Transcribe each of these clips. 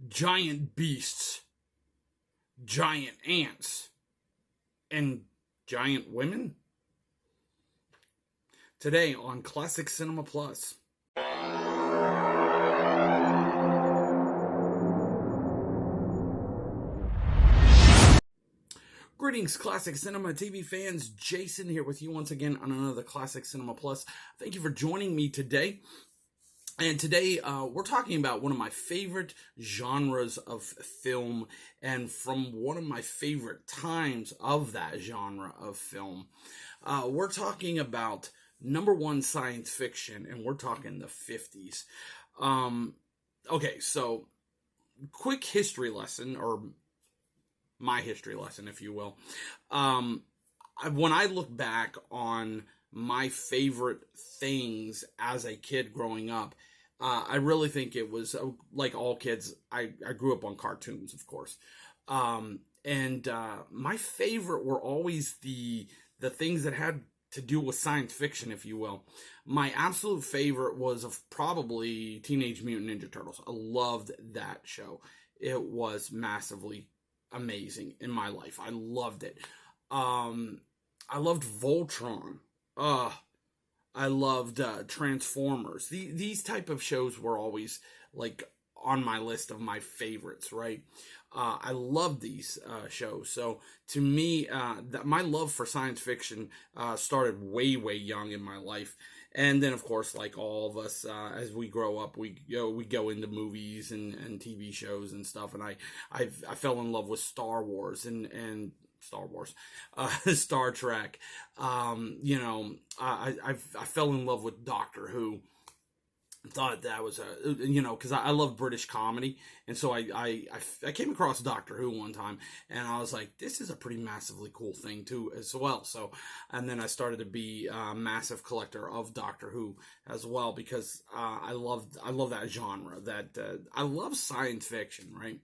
giant beasts, giant ants, and giant women? Today on Classic Cinema Plus. Greetings, Classic Cinema TV fans. Jason here with you once again on another Classic Cinema Plus. Thank you for joining me today. And today we're talking about one of my favorite genres of film, and from one of my favorite times of that genre of film. We're talking about #1 science fiction, and we're talking the 50s. Okay, so quick history lesson, or my history lesson, if you will. When I look back on my favorite things as a kid growing up, I really think it was, like all kids, I grew up on cartoons, of course. And my favorite were always the things that had to do with science fiction, if you will. My absolute favorite was probably Teenage Mutant Ninja Turtles. I loved that show. It was massively amazing in my life. I loved it. I loved Voltron. I loved Transformers. These type of shows were always like on my list of my favorites, right? I loved these shows. So to me, my love for science fiction started way, way young in my life. And then, of course, like all of us, as we grow up, we go into movies and TV shows and stuff. And I fell in love with Star Wars and Star Wars, Star Trek. I fell in love with Doctor Who. Thought that was because I love British comedy, and so I came across Doctor Who one time, and I was like, this is a pretty massively cool thing too as well. So, and then I started to be a massive collector of Doctor Who as well, because I love that genre. That I love science fiction, right?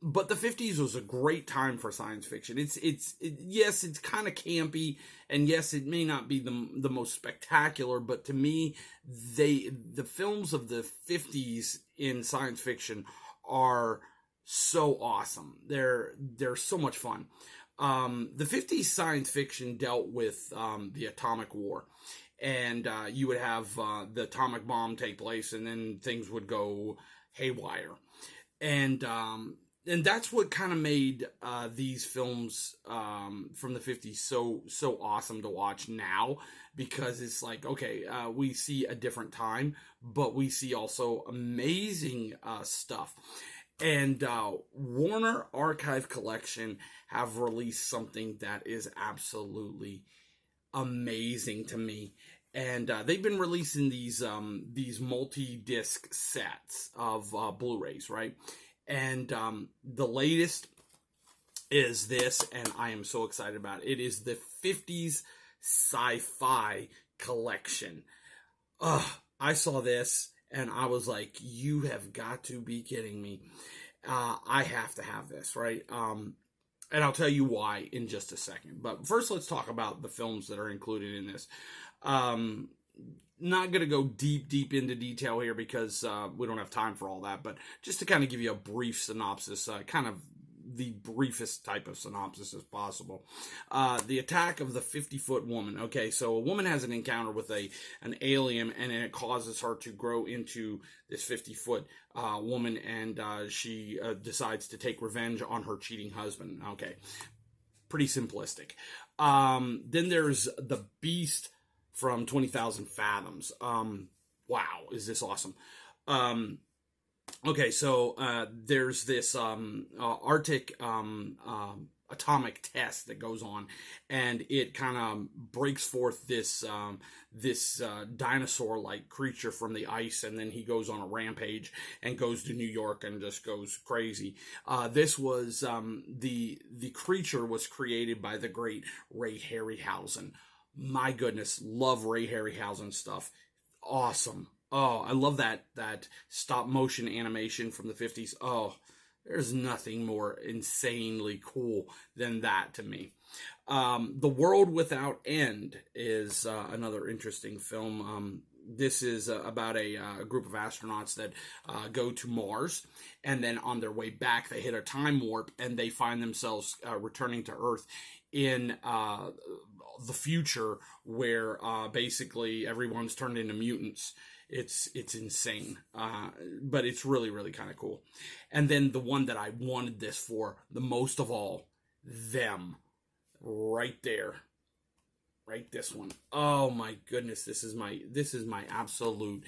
But the 50s was a great time for science fiction. Yes, it's kind of campy, and yes, it may not be the most spectacular, but to me, the films of the 50s in science fiction are so awesome. They're so much fun. The 50s science fiction dealt with the atomic war, and you would have the atomic bomb take place, and then things would go haywire, and that's what kind of made these films from the 50s so awesome to watch now, because it's like, okay, we see a different time, but we see also amazing stuff. And Warner Archive Collection have released something that is absolutely amazing to me. And they've been releasing these multi-disc sets of Blu-rays, right? And the latest is this, and I am so excited about it. It is the 50s Sci-Fi Collection. I saw this, and I was like, you have got to be kidding me. I have to have this, right? And I'll tell you why in just a second. But first, let's talk about the films that are included in this. Not going to go deep into detail here, because we don't have time for all that, but just to kind of give you a brief synopsis, kind of the briefest type of synopsis as possible. The attack of the 50-foot woman. Okay, so a woman has an encounter with an alien, and it causes her to grow into this 50-foot woman, and she decides to take revenge on her cheating husband. Okay, pretty simplistic. Then there's the Beast from 20,000 Fathoms. Wow, is this awesome. Okay, so there's this Arctic atomic test that goes on, and it kind of breaks forth this dinosaur-like creature from the ice, and then he goes on a rampage and goes to New York and just goes crazy. This was the creature was created by the great Ray Harryhausen. My goodness, love Ray Harryhausen stuff. Awesome. Oh, I love that stop motion animation from the 50s. Oh, there's nothing more insanely cool than that to me. The World Without End is another interesting film. this is about a group of astronauts that go to Mars, and then on their way back, they hit a time warp, and they find themselves returning to Earth in the future, where basically everyone's turned into mutants. It's insane, but it's really, really kind of cool. And then the one that I wanted this for the most of all, Them, right there, right, this one. Oh my goodness, this is my absolute.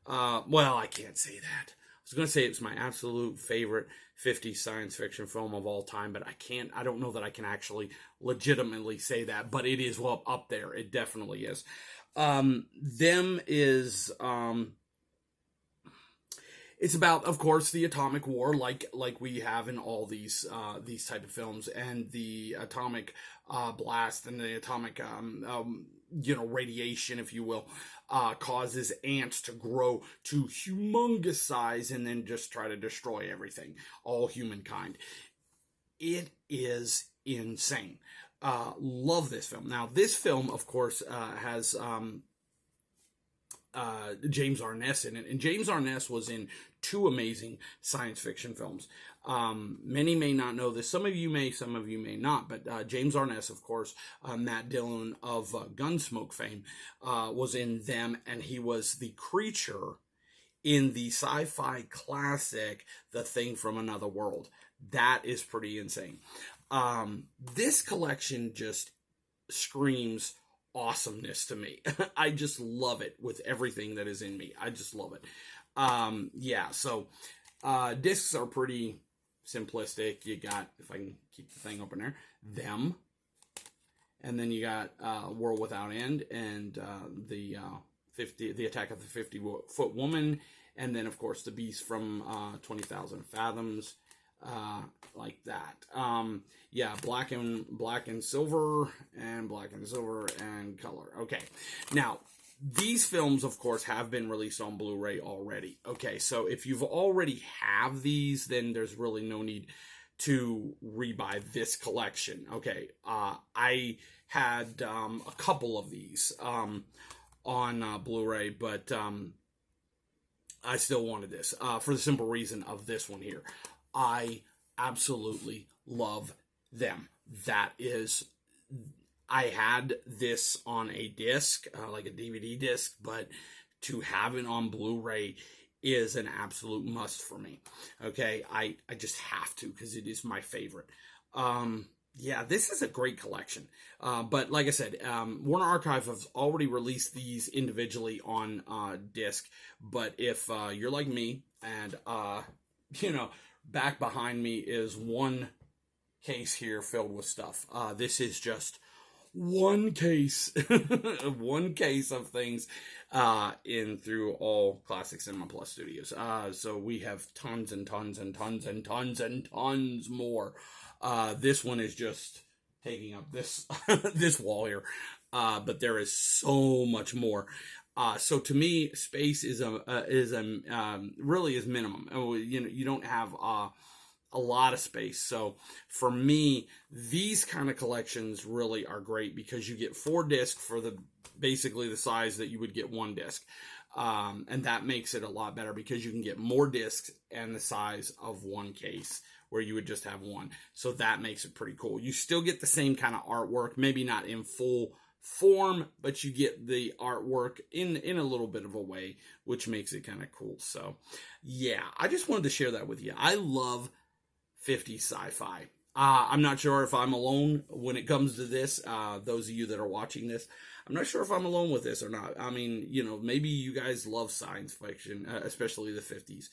Well, I can't say that. I was going to say it's my absolute favorite 50s science fiction film of all time, but I can't. I don't know that I can actually legitimately say that, but it is up there. It definitely is. Them is it's about, of course, the atomic war, like we have in all these type of films, and the atomic blast and the atomic radiation, if you will, causes ants to grow to humongous size and then just try to destroy everything, all humankind. It is insane. Love this film. Now, this film, of course, has James Arness in it, and James Arness was in 2 amazing science fiction films. Many may not know this. Some of you may not. But James Arness, of course, Matt Dillon of Gunsmoke fame, was in Them, and he was the creature in the sci-fi classic The Thing from Another World. That is pretty insane. This collection just screams awesomeness to me. I just love it with everything that is in me. I just love it. So discs are pretty simplistic. You got, if I can keep the thing open there, Them, and then you got World Without End, and the Attack of the 50-Foot Woman, and then of course the Beast from 20,000 Fathoms. Like that. Black and silver and color. Okay. Now, these films, of course, have been released on Blu-ray already. Okay, so if you've already have these, then there's really no need to rebuy this collection. Okay, I had a couple of these on Blu-ray, but I still wanted this for the simple reason of this one here. I absolutely love Them. That is, I had this on a disc, like a DVD disc, but to have it on Blu-ray is an absolute must for me. Okay, I just have to, because it is my favorite. This is a great collection. But like I said, Warner Archive has already released these individually on disc. But if you're like me, and back behind me is one case here filled with stuff. This is just one case, one case of things in through all Classic Cinema Plus Studios. So we have tons and tons and tons and tons and tons more. This one is just taking up this this wall here, but there is so much more. So to me, space is really is minimum. You don't have a lot of space. So for me, these kind of collections really are great because you get 4 discs for basically the size that you would get 1 disc. And that makes it a lot better because you can get more discs and the size of 1 case where you would just have 1. So that makes it pretty cool. You still get the same kind of artwork, maybe not in full form, but you get the artwork in a little bit of a way, which makes it kind of cool. So yeah, I just wanted to share that with you. I love 50s sci-fi. I'm not sure if I'm alone when it comes to this. Those of you that are watching this, I'm not sure if I'm alone with this or not. I mean, maybe you guys love science fiction, especially the 50s.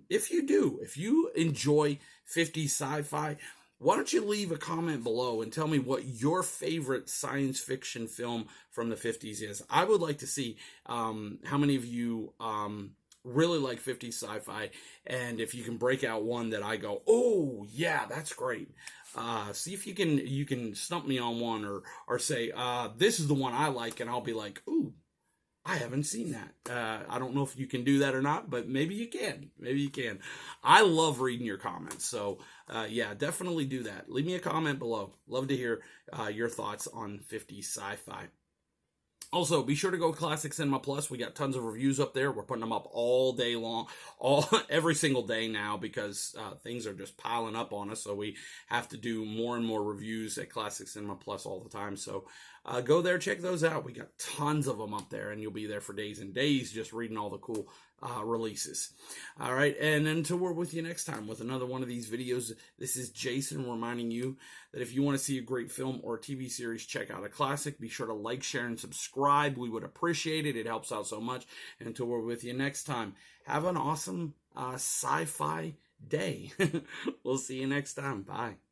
If you do, if you enjoy 50s sci-fi, why don't you leave a comment below and tell me what your favorite science fiction film from the 50s is. I would like to see how many of you really like 50s sci-fi, and if you can break out one that I go, oh yeah, that's great. See if you can stump me on one, or say this is the one I like, and I'll be like, ooh, I haven't seen that. I don't know if you can do that or not, but maybe you can. Maybe you can. I love reading your comments. So, yeah, definitely do that. Leave me a comment below. Love to hear your thoughts on 50s sci-fi. Also, be sure to go Classic Cinema Plus. We got tons of reviews up there. We're putting them up all day long, every single day now, because things are just piling up on us. So we have to do more and more reviews at Classic Cinema Plus all the time. So go there, check those out. We got tons of them up there, and you'll be there for days and days just reading all the cool releases. All right, and until we're with you next time with another one of these videos, this is Jason reminding you that if you want to see a great film or a TV series, check out a classic. Be sure to like, share, and subscribe. We would appreciate it. It helps out so much. And until we're with you next time, have an awesome sci-fi day. We'll see you next time. Bye.